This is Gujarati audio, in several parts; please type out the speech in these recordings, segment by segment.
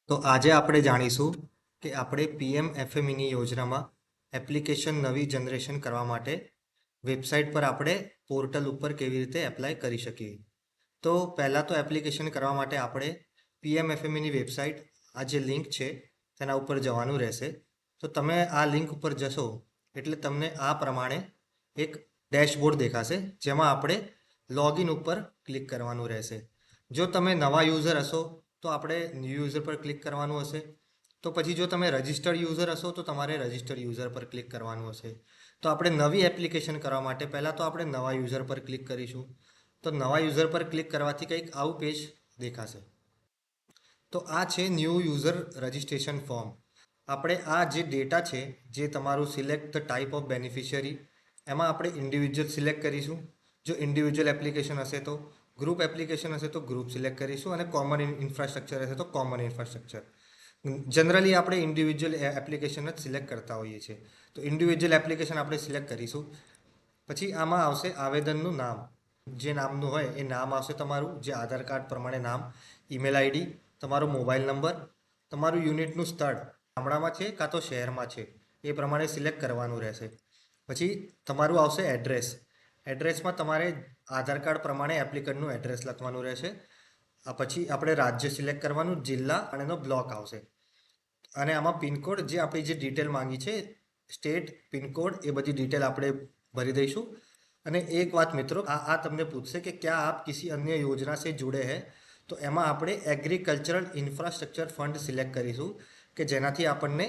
તો આજે આપણે જાણીશું કે આપણે પીએમએફએમઈની યોજનામાં એપ્લિકેશન નવી જનરેશન કરવા માટે વેબસાઇટ પર આપણે પોર્ટલ ઉપર કેવી રીતે એપ્લાય કરી શકીએ. તો પહેલાં તો એપ્લિકેશન કરવા માટે આપણે પીએમએફએમઈની વેબસાઇટ આ જે લિંક છે તેના ઉપર જવાનું રહેશે. તો તમે આ લિંક ઉપર જશો એટલે તમને આ પ્રમાણે એક ડેશબોર્ડ દેખાશે જેમાં આપણે લોગિન ઉપર ક્લિક કરવાનું રહેશે. જો તમે નવા યુઝર હશો તો આપણે ન્યૂ યુઝર પર ક્લિક કરવાનું હશે. તો પછી જો તમે રજિસ્ટર્ડ યુઝર હશો તો તમારે રજિસ્ટર્ડ યુઝર પર ક્લિક કરવાનું હશે. તો આપણે નવી એપ્લિકેશન કરવા માટે પહેલાં તો આપણે નવા યુઝર પર ક્લિક કરીશું. તો નવા યુઝર પર ક્લિક કરવાથી કંઈક આવું પેજ દેખાશે. તો આ છે ન્યૂ યુઝર રજિસ્ટ્રેશન ફોર્મ. આપણે આ જે ડેટા છે જે તમારું select the type of beneficiary એમાં આપણે ઇન્ડિવિજ્યુઅલ સિલેક્ટ કરીશું. જો ઇન્ડિવિજ્યુઅલ એપ્લિકેશન હશે તો ગ્રુપ એપ્લિકેશન હશે તો ગ્રુપ સિલેક્ટ કરીશું અને કોમન ઇન્ફ્રાસ્ટ્રક્ચર હશે તો કોમન ઇન્ફ્રાસ્ટ્રક્ચર. જનરલી આપણે ઇન્ડિવિજ્યુઅલ એપ્લિકેશન જ સિલેક્ટ કરતા હોઈએ છીએ. તો ઇન્ડિવિજ્યુઅલ એપ્લિકેશન આપણે સિલેક્ટ કરીશું. પછી આમાં આવશે આવેદનનું નામ. જે નામનું હોય એ નામ આવશે તમારું, જે આધાર કાર્ડ પ્રમાણે નામ, ઈમેલ આઈડી, તમારો મોબાઈલ નંબર, તમારું યુનિટનું સ્થળ ગામડામાં છે કાં તો શહેરમાં છે એ પ્રમાણે સિલેક્ટ કરવાનું રહેશે. પછી તમારું આવશે એડ્રેસ. એડ્રેસમાં તમારે આધાર કાર્ડ પ્રમાણે એપ્લિકન્ટનું એડ્રેસ લખવાનું રહેશે. પછી આપણે રાજ્ય સિલેક્ટ કરવાનું, જિલ્લા અને એનો બ્લોક આવશે. અને આમાં પિનકોડ જે આપણી જે ડિટેલ માંગી છે, સ્ટેટ, પિનકોડ, એ બધી ડિટેલ આપણે ભરી દઈશું. અને એક વાત મિત્રો, આ તમને પૂછશે કે ક્યાં આપ કિસી અન્ય યોजना से जुड़े हैं, તો એમાં આપણે એગ્રીકલ્ચરલ ઇન્ફ્રાસ્ટ્રક્ચર ફંડ સિલેક્ટ કરીશું કે જેનાથી આપણને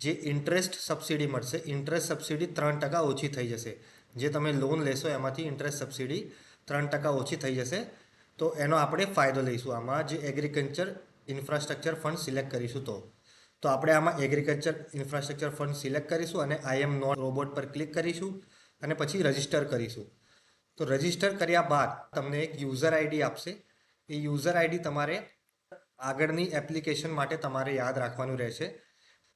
જે ઇન્ટરેસ્ટ સબસિડી મળશે. ઇન્ટરેસ્ટ સબસિડી 3% ઓછી થઈ જશે. જે તમે લોન લેશો એમાંથી ઇન્ટરેસ્ટ સબસિડી 3% ઓછી થઈ જશે. તો એનો આપણે ફાયદો લઈશું આમાં જે એગ્રીકલ્ચર ઇન્ફ્રાસ્ટ્રક્ચર ફંડ સિલેક્ટ કરીશું. તો આપણે આમાં એગ્રીકલ્ચર ઇન્ફ્રાસ્ટ્રક્ચર ફંડ સિલેક્ટ કરીશું અને આઈ એમ નોટ રોબોટ પર ક્લિક કરીશું અને પછી રજિસ્ટર કરીશું. તો રજિસ્ટર કર્યા બાદ તમને એક યુઝર આઈડી આપશે. એ યુઝર આઈડી તમારે આગળની એપ્લિકેશન માટે તમારે યાદ રાખવાનું રહેશે.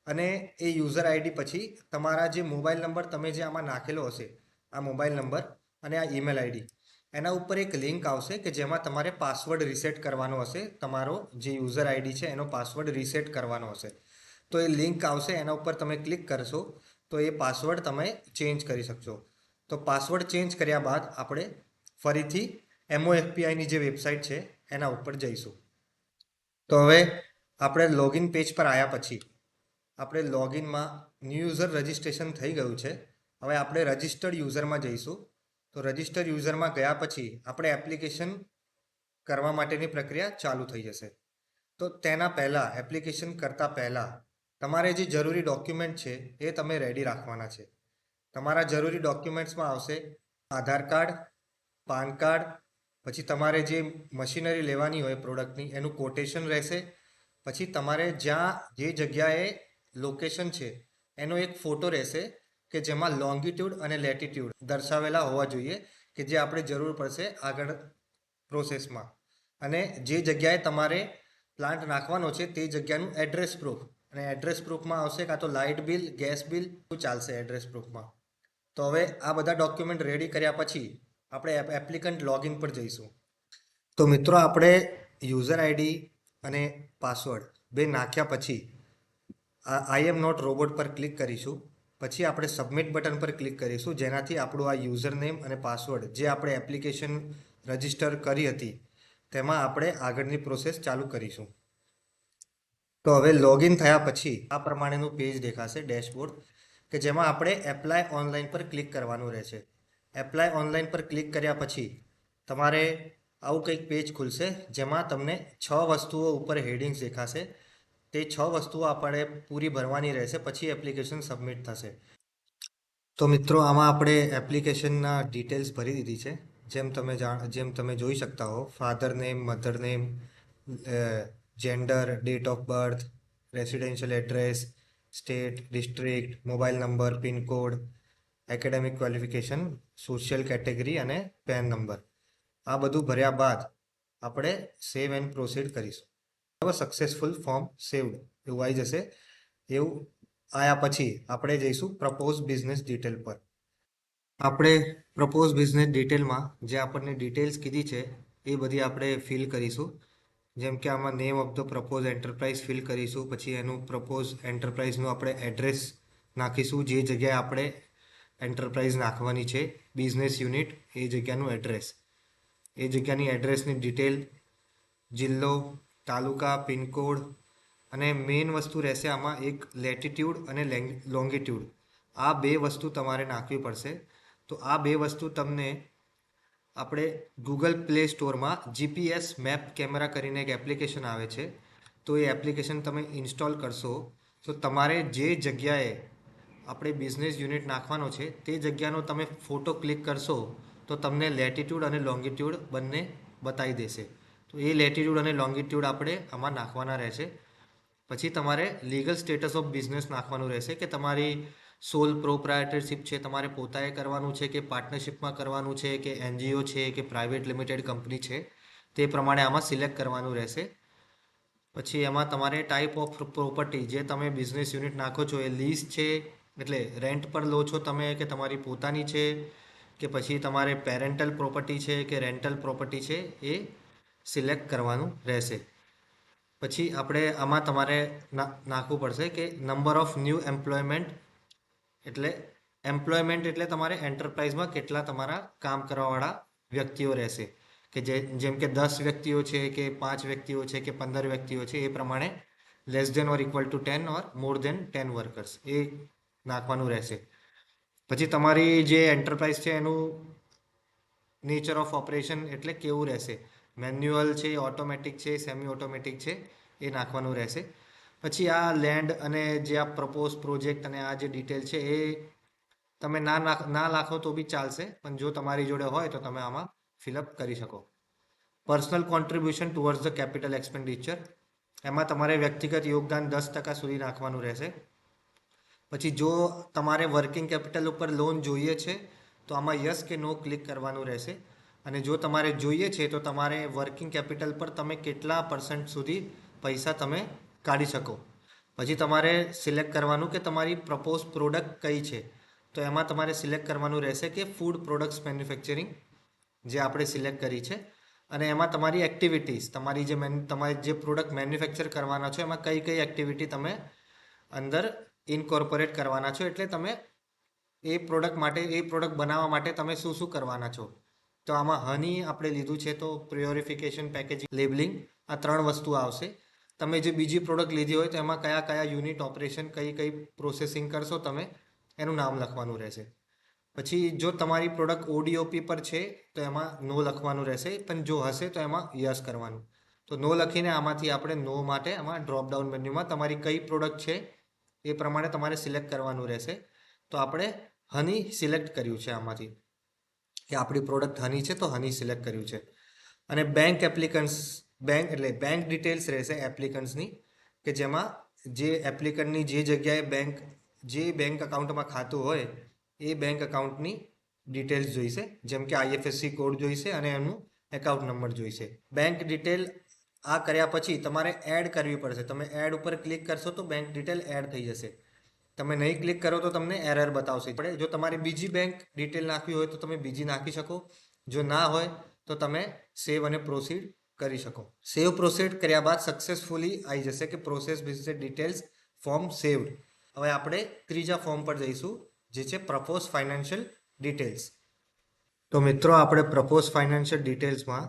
અને એ યુઝર આઈડી પછી તમારા જે મોબાઈલ નંબર તમે જે આમાં નાખેલો હશે, આ મોબાઈલ નંબર અને આ ઈમેલ આઈડી, એના ઉપર એક લિંક આવશે કે જેમાં તમારે પાસવર્ડ રીસેટ કરવાનો હશે. તમારો જે યુઝર આઈડી છે એનો પાસવર્ડ રીસેટ કરવાનો હશે. તો એ લિંક આવશે, એના ઉપર તમે ક્લિક કરશો તો એ પાસવર્ડ તમે ચેન્જ કરી શકશો. તો પાસવર્ડ ચેન્જ કર્યા બાદ આપણે ફરીથી MOFPIની જે વેબસાઇટ છે એના ઉપર જઈશું. તો હવે આપણે લોગિન પેજ પર આવ્યા પછી આપણે લોગિનમાં ન્યૂ યુઝર રજિસ્ટ્રેશન થઈ ગયું છે. હવે આપણે રજિસ્ટર્ડ યુઝરમાં જઈશું. તો રજિસ્ટર્ડ યુઝરમાં ગયા પછી આપણે એપ્લિકેશન કરવા માટેની પ્રક્રિયા ચાલુ થઈ જશે. તો તેના પહેલાં, એપ્લિકેશન કરતાં પહેલાં તમારે જે જરૂરી ડોક્યુમેન્ટ છે એ તમે રેડી રાખવાના છે. તમારા જરૂરી ડોક્યુમેન્ટ્સમાં આવશે આધાર કાર્ડ, પાન કાર્ડ, પછી તમારે જે મશીનરી લેવાની હોય પ્રોડક્ટની એનું કોટેશન રહેશે. પછી તમારે જ્યાં જે જગ્યાએ લોકેશન છે એનો એક ફોટો રહેશે કે જેમાં લોંગિટ્યૂડ અને લેટિટ્યૂડ દર્શાવેલા હોવા જોઈએ કે જે આપણે જરૂર પડશે આગળ પ્રોસેસમાં. અને જે જગ્યાએ તમારે પ્લાન્ટ નાખવાનો છે તે જગ્યાનું એડ્રેસ પ્રૂફ, અને એડ્રેસ પ્રૂફમાં આવશે કાં તો લાઇટ બિલ, ગેસ બિલ ચાલશે એડ્રેસ પ્રૂફમાં. તો હવે આ બધા ડોક્યુમેન્ટ રેડી કર્યા પછી આપણે એપ્લિકન્ટ લોગિન પર જઈશું. તો મિત્રો આપણે યુઝર આઈડી અને પાસવર્ડ બે નાખ્યા પછી આઈ એમ નોટ રોબોટ પર ક્લિક કરીશું. પછી આપણે સબમિટ બટન પર ક્લિક કરીશું જેનાથી આપણું આ યુઝર નેમ અને પાસવર્ડ જે આપણે એપ્લિકેશન રજિસ્ટર કરી હતી તેમાં આપણે આગળની પ્રોસેસ ચાલુ કરીશું. તો હવે લોગિન થયા પછી આ પ્રમાણેનું પેજ દેખાશે, ડેશબોર્ડ, કે જેમાં આપણે એપ્લાય ઓનલાઈન પર ક્લિક કરવાનું રહેશે. એપ્લાય ઓનલાઈન પર ક્લિક કર્યા પછી તમારે આવું કંઈક પેજ ખુલશે જેમાં તમને 6 વસ્તુઓ ઉપર હેડિંગ્સ દેખાશે. તે 6 વસ્તુઓ આપણે પૂરી ભરવાની રહેશે, પછી એપ્લિકેશન સબમિટ થશે. તો મિત્રો આમાં આપણે એપ્લિકેશનના ડિટેલ્સ ભરી દીધી છે. જેમ તમે જોઈ શકતા હો, father name, mother name, gender, date of birth, residential address, state, district, mobile number, pincode, academic qualification, social category અને પેન નંબર. આ બધું ભર્યા બાદ આપણે સેવ એન્ડ પ્રોસીડ કરીશું. બરાબર, સક્સેસફુલ ફોર્મ સેવડ એવું આવી જશે. એવું આવ્યા પછી આપણે જઈશું પ્રપોઝ બિઝનેસ ડિટેલ પર. આપણે પ્રપોઝ બિઝનેસ ડિટેલમાં જે આપણને ડિટેલ્સ કીધી છે એ બધી આપણે ફિલ કરીશું. જેમ કે આમાં name of the propose enterprise fill કરીશું, પછી એનું પ્રપોઝ એન્ટરપ્રાઇઝનું આપણે એડ્રેસ નાખીશું, જે જગ્યાએ આપણે એન્ટરપ્રાઇઝ નાખવાની છે, બિઝનેસ યુનિટ, એ જગ્યાનું એડ્રેસ, એ જગ્યાની એડ્રેસની ડિટેલ, જિલ્લો, તાલુકા, પિનકોડ, અને મેઇન વસ્તુ રહેશે આમાં એક લેટિટ્યૂડ અને લોંગિટ્યૂડ. આ બે વસ્તુ તમારે નાખવી પડશે. તો આ બે વસ્તુ તમને આપણે ગૂગલ પ્લે સ્ટોરમાં જીપીએસ મેપ કેમેરા કરીને એક એપ્લિકેશન આવે છે, તો એ એપ્લિકેશન તમે ઇન્સ્ટોલ કરશો તો તમારે જે જગ્યાએ આપણે બિઝનેસ યુનિટ નાખવાનો છે તે જગ્યાનો તમે ફોટો ક્લિક કરશો તો તમને લેટિટ્યૂડ અને લોંગિટ્યૂડ બંને બતાવી દેશે. તો એ લેટિટ્યૂડ અને લોંગિટ્યૂડ આપણે આમાં નાખવાના રહેશે. પછી તમારે લીગલ સ્ટેટસ ઓફ બિઝનેસ નાખવાનું રહેશે કે તમારી સોલ પ્રોપ્રાઇટરશિપ છે, તમારે પોતાએ કરવાનું છે કે પાર્ટનરશિપમાં કરવાનું છે કે એનજીઓ છે કે પ્રાઇવેટ લિમિટેડ કંપની છે, તે પ્રમાણે આમાં સિલેક્ટ કરવાનું રહેશે. પછી એમાં તમારે ટાઈપ ઓફ પ્રોપર્ટી, જે તમે બિઝનેસ યુનિટ નાખો છો એ લીઝ છે એટલે રેન્ટ પર લો છો તમે કે તમારી પોતાની છે, કે પછી તમારે પેરેન્ટલ પ્રોપર્ટી છે કે રેન્ટલ પ્રોપર્ટી છે, એ સિલેક્ટ કરવાનું રહેશે. પછી આપણે આમાં તમારે નાખવું પડશે કે નંબર ઓફ ન્યૂ એમ્પ્લોયમેન્ટ એટલે તમારે એન્ટરપ્રાઇઝમાં કેટલા તમારા કામ કરવાવાળા વ્યક્તિઓ રહેશે, કે જેમ કે 10 વ્યક્તિઓ છે કે 5 વ્યક્તિઓ છે કે 15 વ્યક્તિઓ છે, એ પ્રમાણે less than or equal to 10 or more than 10 workers એ નાખવાનું રહેશે. પછી તમારી જે એન્ટરપ્રાઇઝ છે એનું નેચર ઓફ ઓપરેશન એટલે કેવું રહેશે, મેન્યુઅલ છે, ઓટોમેટિક છે, સેમી ઓટોમેટિક છે, એ નાખવાનું રહેશે. પછી આ લેન્ડ અને જે આ પ્રપોઝ પ્રોજેક્ટ અને આ જે ડિટેલ છે એ તમે ના નાખો તો બી ચાલશે, પણ જો તમારી જોડે હોય તો તમે આમાં ફિલઅપ કરી શકો. Personal contribution towards the capital expenditure, એમાં તમારે વ્યક્તિગત યોગદાન 10% સુધી નાખવાનું રહેશે. પછી જો તમારે વર્કિંગ કેપિટલ ઉપર લોન જોઈએ છે તો આમાં યસ કે નો ક્લિક કરવાનું રહેશે. અને જો તમારે જોઈએ છે તો તમારે વર્કિંગ કેપિટલ પર તમે કેટલા % સુધી પૈસા તમે કાઢી શકો. પછી તમારે સિલેક્ટ કરવાનું કે તમારી પ્રપોઝ પ્રોડક્ટ કઈ છે, તો એમાં તમારે સિલેક્ટ કરવાનું રહેશે કે ફૂડ પ્રોડક્ટ્સ મેન્યુફેક્ચરિંગ, જે આપણે સિલેક્ટ કરી છે. અને એમાં તમારી એક્ટિવિટીઝ, તમારી જે પ્રોડક્ટ મેન્યુફેક્ચર કરવાના છો એમાં કઈ કઈ એક્ટિવિટી તમે અંદર ઇનકોર્પોરેટ કરવાના છો, એટલે તમે એ પ્રોડક્ટ બનાવવા માટે તમે શું શું કરવાના છો. તો આમાં હની આપણે લીધું છે તો પ્યોરિફિકેશન, પેકેજિંગ, લેબલિંગ, આ 3 વસ્તુ આવશે. તમે જે બીજી પ્રોડક્ટ લીધી હોય તો એમાં કયા કયા યુનિટ ઓપરેશન, કઈ પ્રોસેસિંગ કરશો તમે, એનું નામ લખવાનું રહેશે. પછી જો તમારી પ્રોડક્ટ ઓડીઓપી પર છે તો એમાં નો લખવાનું રહેશે, પણ જો હશે તો એમાં યસ કરવાનું. તો નો લખીને આમાંથી આપણે નો માટે આમાં ડ્રોપડાઉન મેન્યુમાં તમારી કઈ પ્રોડક્ટ છે એ પ્રમાણે તમારે સિલેક્ટ કરવાનું રહેશે. તો આપણે હની સિલેક્ટ કર્યું છે આમાંથી, કે આપણી પ્રોડક્ટ હની છે તો હની સિલેક્ટ કર્યું છે. અને બેંક ડિટેલ્સ રહેશે એપ્લિકન્ટ્સની, કે જેમાં જે એપ્લિકન્ટની જે જગ્યાએ જે બેંક અકાઉન્ટમાં ખાતું હોય એ બેંક અકાઉન્ટની ડિટેલ્સ જોઈશે, જેમ કે આઈએફએસસી કોડ જોઈશે અને એનું એકાઉન્ટ નંબર જોઈશે. બેંક ડિટેલ આ કર્યા પછી તમારે એડ કરવી પડશે. તમે એડ ઉપર ક્લિક કરશો તો બેંક ડિટેલ એડ થઈ જશે. તમે નહીં ક્લિક કરો તો તમને એરર બતાવશે. જો તમારે બીજી બેંક ડિટેલ નાખવી હોય તો તમે બીજી નાખી શકો, જો ના હોય તો તમે સેવ અને પ્રોસીડ કરી શકો. સેવ પ્રોસીડ કર્યા બાદ સક્સેસફુલી આવી જશે કે process business details form saved. હવે આપણે ત્રીજા ફોર્મ પર જઈશું, જે છે પ્રપોઝ ફાઇનાન્શિયલ ડિટેલ્સ. તો મિત્રો આપણે પ્રપોઝ ફાઇનાન્શિયલ ડિટેલ્સમાં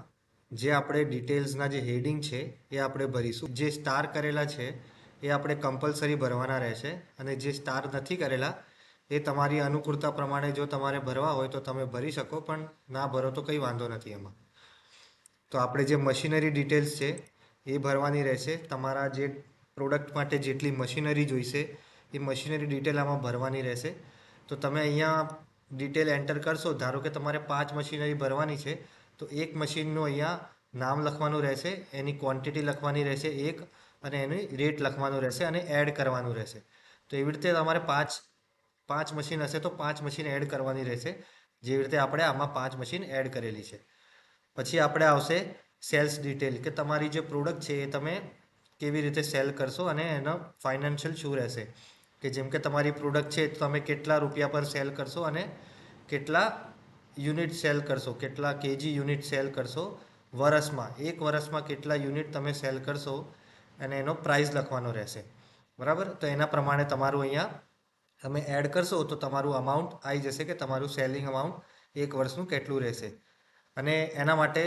જે આપણે ડિટેલ્સના જે હેડિંગ છે એ આપણે ભરીશું. જે સ્ટાર કરેલા છે એ આપણે કમ્પલસરી ભરવાના રહેશે, અને જે સ્ટાર નથી કરેલા એ તમારી અનુકૂળતા પ્રમાણે જો તમારે ભરવા હોય તો તમે ભરી શકો, પણ ના ભરો તો કંઈ વાંધો નથી એમાં. તો આપણે જે મશીનરી ડિટેલ્સ છે એ ભરવાની રહેશે. તમારા જે પ્રોડક્ટ માટે જેટલી મશીનરી જોઈશે એ મશીનરી ડિટેલ આમાં ભરવાની રહેશે. તો તમે અહીંયા ડિટેલ એન્ટર કરશો, ધારો કે તમારે 5 મશીનરી ભરવાની છે તો એક મશીનનું અહીંયા નામ લખવાનું રહેશે, એની ક્વોન્ટિટી લખવાની રહેશે એક, અને એની રેટ લખવાનું રહેશે અને એડ કરવાનું રહેશે. તો એવી રીતે તમારે પાંચ મશીન હશે તો 5 મશીન એડ કરવાની રહેશે, જેવી રીતે આપણે આમાં 5 મશીન એડ કરેલી છે. પછી આપણે આવશે સેલ્સ ડિટેલ, કે તમારી જે પ્રોડક્ટ છે એ તમે કેવી રીતે સેલ કરશો અને એનો ફાઇનાન્શિયલ શું રહેશે. કે જેમ કે તમારી પ્રોડક્ટ છે તો તમે કેટલા રૂપિયા પર સેલ કરશો અને કેટલા યુનિટ સેલ કરશો, કેટલા કેજી યુનિટ સેલ કરશો વર્ષમાં 1 વર્ષમાં કેટલા યુનિટ તમે સેલ કરશો અને એનો પ્રાઇસ લખવાનો રહેશે. બરાબર, તો એના પ્રમાણે તમારું અહીંયા તમે એડ કરશો તો તમારું અમાઉન્ટ આવી જશે કે તમારું સેલિંગ અમાઉન્ટ 1 વર્ષનું કેટલું રહેશે. અને એના માટે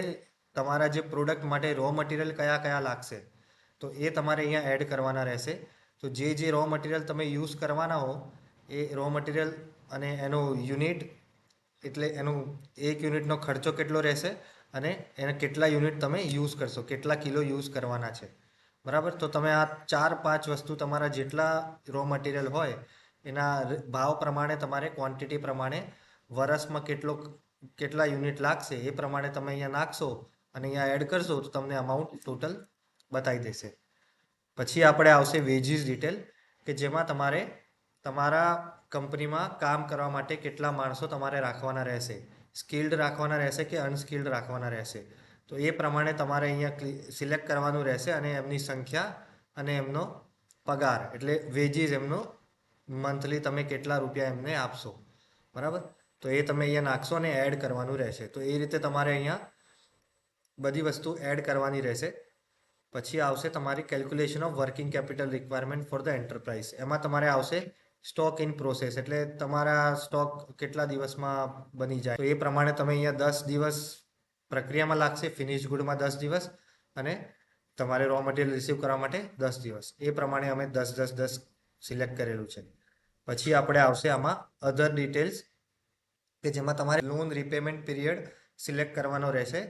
તમારા જે પ્રોડક્ટ માટે રો મટીરિયલ કયા કયા લાગશે તો એ તમારે અહીંયા એડ કરવાના રહેશે. તો જે રો મટીરિયલ તમે યુઝ કરવાના હો એ રો મટીરિયલ અને એનો યુનિટ એટલે એનું 1 યુનિટનો ખર્ચો કેટલો રહેશે અને એને કેટલા યુનિટ તમે યુઝ કરશો, કેટલા કિલો યુઝ કરવાના છે. બરાબર, તો તમે આ 4-5 વસ્તુ તમારા જેટલા રો મટીરિયલ હોય એના ભાવ પ્રમાણે તમારે ક્વોન્ટિટી પ્રમાણે વર્ષમાં કેટલા યુનિટ લાગશે એ પ્રમાણે તમે અહીંયા નાખશો અને અહીંયા એડ કરશો તો તમને અમાઉન્ટ ટોટલ બતાવી દેશે. પછી આપણે આવશે વેજીસ ડિટેલ કે જેમાં તમારે તમારા કંપનીમાં કામ કરવા માટે કેટલા માણસો તમારે રાખવાના રહેશે, સ્કિલ્ડ રાખવાના રહેશે કે અનસ્કિલ્ડ રાખવાના રહેશે. તો એ પ્રમાણે તમારે અહીંયા સિલેક્ટ કરવાનું રહેશે અને એમની સંખ્યા અને એમનો પગાર એટલે વેજીસ એમનો મંથલી તમે કેટલા રૂપિયા એમને આપશો. બરાબર, તો એ તમે અહીંયા નાખશો અને એડ કરવાનું રહેશે. તો એ રીતે તમારે અહીંયા બધી વસ્તુ એડ કરવાની રહેશે. પછી આવશે તમારી calculation of working capital requirement for the enterprise. એમાં તમારે આવશે સ્ટોક ઇન પ્રોસેસ એટલે તમારા સ્ટોક કેટલા દિવસમાં બની જાય. તો એ પ્રમાણે તમે અહીંયા 10 દિવસ પ્રક્રિયામાં લાગશે, ફિનિશ ગુડમાં 10 દિવસ અને તમારે રો મટીરિયલ રિસીવ કરવા માટે 10 દિવસ. એ પ્રમાણે અમે 10 સિલેક્ટ કરેલું છે. પછી આપણે આવશે આમાં અધર ડિટેલ્સ કે જેમાં તમારે લોન રિપેમેન્ટ પીરિયડ સિલેક્ટ કરવાનો રહેશે.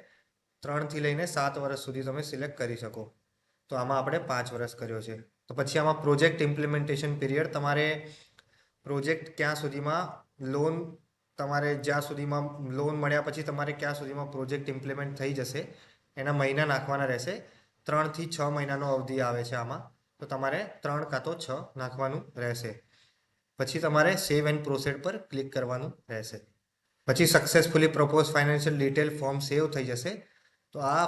3 થી લઈને 7 વર્ષ સુધી તમે સિલેક્ટ કરી શકો. તો આમાં આપણે 5 વર્ષ કર્યો છે. તો પછી આમાં પ્રોજેક્ટ ઇમ્પ્લિમેન્ટેશન પીરિયડ તમારે પ્રોજેક્ટ ક્યાં સુધીમાં લોન તમારે જ્યાં સુધીમાં લોન મળ્યા પછી તમારે ક્યાં સુધીમાં પ્રોજેક્ટ ઇમ્પ્લિમેન્ટ થઈ જશે એના મહિના નાખવાના રહેશે. 3 થી 6 મહિનાનો અવધિ આવે છે આમાં, તો તમારે 3 કાં તો 6 નાખવાનું રહેશે. પછી તમારે સેવ એન્ડ પ્રોસીડ પર ક્લિક કરવાનું રહેશે. પછી successfully propose financial detail form save થઈ જશે. તો આ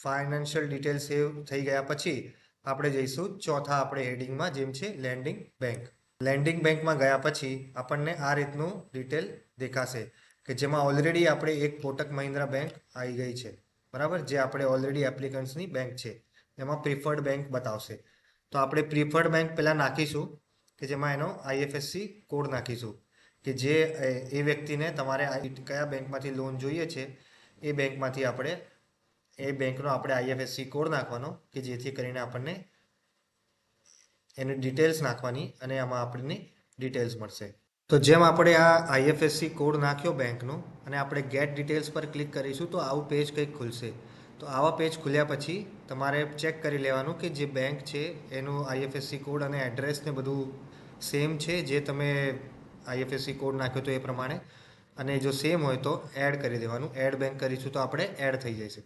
ફાઇનાન્શિયલ ડિટેલ સેવ થઈ ગયા પછી આપણે જઈશું ચોથા આપણે હેડિંગમાં જેમ છે લેન્ડિંગ બેંક. લેન્ડિંગ બેંકમાં ગયા પછી આપણને આ રીતનું ડિટેલ દેખાશે કે જેમાં ઓલરેડી આપણે એક કોટક મહિન્દ્રા બેંક આવી ગઈ છે. બરાબર, જે આપણે ઓલરેડી એપ્લિકન્ટ્સની બેંક છે એમાં પ્રિફર્ડ બેંક બતાવશે. તો આપણે પ્રિફર્ડ બેંક પહેલાં નાખીશું કે જેમાં એનો આઈએફએસસી કોડ નાખીશું કે જે એ વ્યક્તિને તમારે કયા બેંકમાંથી લોન જોઈએ છે એ બેંકમાંથી આપણે એ બેંકનો આપણે આઈએફએસસી કોડ નાખવાનો કે જેથી કરીને આપણને એની ડિટેલ્સ નાખવાની અને આમાં આપણને ડિટેલ્સ મળશે. તો જેમ આપણે આ આઈએફએસસી કોડ નાખ્યો બેંકનો અને આપણે ગેટ ડિટેલ્સ પર ક્લિક કરીશું તો આવું પેજ કંઈક ખુલશે. તો આવા પેજ ખુલ્યા પછી તમારે ચેક કરી લેવાનું કે જે બેંક છે એનું આઈએફએસસી કોડ અને એડ્રેસ ને બધું સેમ છે જે તમે આઈએફએસસી કોડ નાખ્યો તો એ પ્રમાણે, અને જો સેમ હોય તો એડ કરી દેવાનું. એડ બેંક કરીશું તો આપણે એડ થઈ જશે.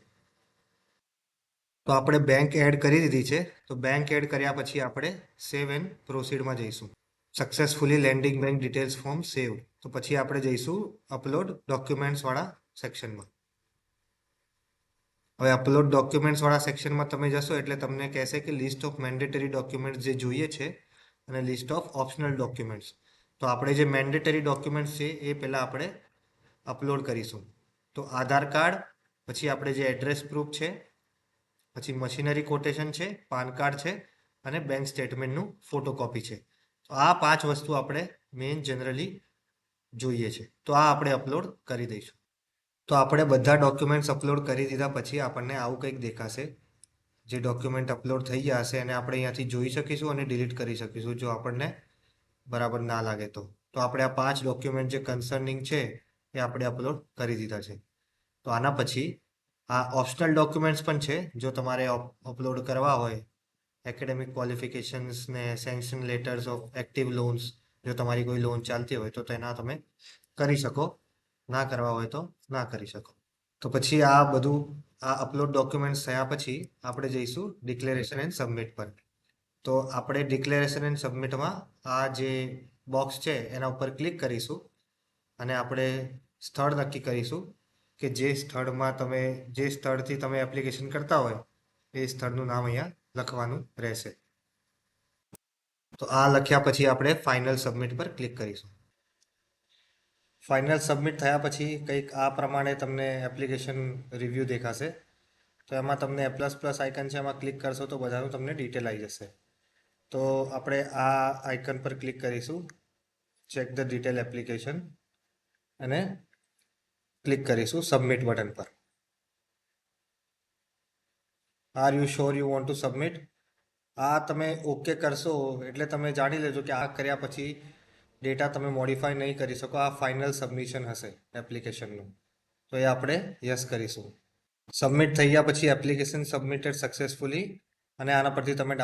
તો આપણે બેંક એડ કરી દીધી છે. તો બેંક એડ કર્યા પછી આપણે સેવ એન્ડ પ્રોસીડમાં જઈશું. Successfully lending bank details form save. તો પછી આપણે જઈશું અપલોડ ડોક્યુમેન્ટ્સવાળા સેક્શનમાં. હવે અપલોડ ડોક્યુમેન્ટ્સવાળા સેક્શનમાં તમે જશો એટલે તમને કહેશે કે લિસ્ટ ઓફ મેન્ડેટરી ડોક્યુમેન્ટ્સ જે જોઈએ છે અને લિસ્ટ ઓફ ઓપ્શનલ ડોક્યુમેન્ટ્સ. તો આપણે જે મેન્ડેટરી ડોક્યુમેન્ટ્સ છે એ પહેલાં આપણે અપલોડ કરીશું. તો આધાર કાર્ડ, પછી આપણે જે એડ્રેસ પ્રૂફ છે, પછી મશીનરી કોટેશન છે, પાન કાર્ડ છે અને બેંક સ્ટેટમેન્ટનું ફોટોકોપી છે. તો આ 5 વસ્તુ આપણે મેઇન જનરલી જોઈએ છે. તો આ આપણે અપલોડ કરી દઈશું. તો આપણે બધા ડોક્યુમેન્ટ્સ અપલોડ કરી દીધા પછી આપણને આવું કંઈક દેખાશે. જે ડોક્યુમેન્ટ અપલોડ થઈ ગયા હશે અને આપણે અહીંયાથી જોઈ શકીશું અને ડિલીટ કરી શકીશું જો આપણને બરાબર ના લાગે તો. તો આપણે આ 5 ડોક્યુમેન્ટ જે કન્સર્નિંગ છે એ આપણે અપલોડ કરી દીધા છે. તો આના પછી આ ઓપ્શનલ ડોક્યુમેન્ટ્સ પણ છે જો તમારે અપલોડ કરવા હોય. એકેડેમિક ક્વોલિફિકેશન્સ ને sanction letters of active loans, જો તમારી કોઈ લોન ચાલતી હોય તો તેના તમે કરી શકો, ના કરવા હોય તો ના કરી શકો. તો પછી આ બધું આ અપલોડ ડોક્યુમેન્ટ્સ થયા પછી આપણે જઈશું ડિક્લેરેશન એન્ડ સબમિટ પર. તો આપણે ડિક્લેરેશન એન્ડ સબમિટમાં આ જે બોક્સ છે એના ઉપર ક્લિક કરીશું અને આપણે સ્થળ નક્કી કરીશું કે જે સ્થળથી તમે એપ્લિકેશન કરતા હોય એ સ્થળનું નામ અહીંયા લખવાનું રહેશે. તો આ લખ્યા પછી આપણે ફાઇનલ સબમિટ પર ક્લિક કરીશું. ફાઇનલ સબમિટ થયા પછી કંઈક આ પ્રમાણે તમને એપ્લિકેશન રિવ્યૂ દેખાશે તો એમાં તમને પ્લસ પ્લસ આઇકન છે, એમાં ક્લિક કરશો તો બધાનું તમને ડિટેલ આવી જશે. તો આપણે આ આઇકન પર ક્લિક કરીશું, ચેક ધ ડિટેલ એપ્લિકેશન, અને ક્લિક કરીશું સબમિટ બટન પર. Are you sure you want to submit? આ તમે ઓકે કરશો એટલે તમે જાણી લેજો કે આ કર્યા પછી ડેટા તમે મોડિફાઈ નહીં કરી શકો. આ ફાઇનલ સબમિશન હશે એપ્લિકેશનનું. તો એ આપણે યસ કરીશું. સબમિટ થઈ ગયા પછી એપ્લિકેશન સબમિટેડ સક્સેસફુલી, અને આના પરથી તમે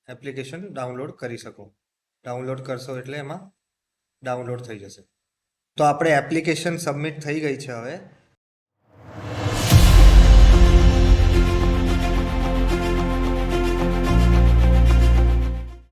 એપ્લિકેશન ડાઉનલોડ કરી શકો. ડાઉનલોડ કરશો એટલે એમાં ડાઉનલોડ થઈ જશે. તો આપણે એપ્લિકેશન સબમિટ થઈ ગઈ છે હવે.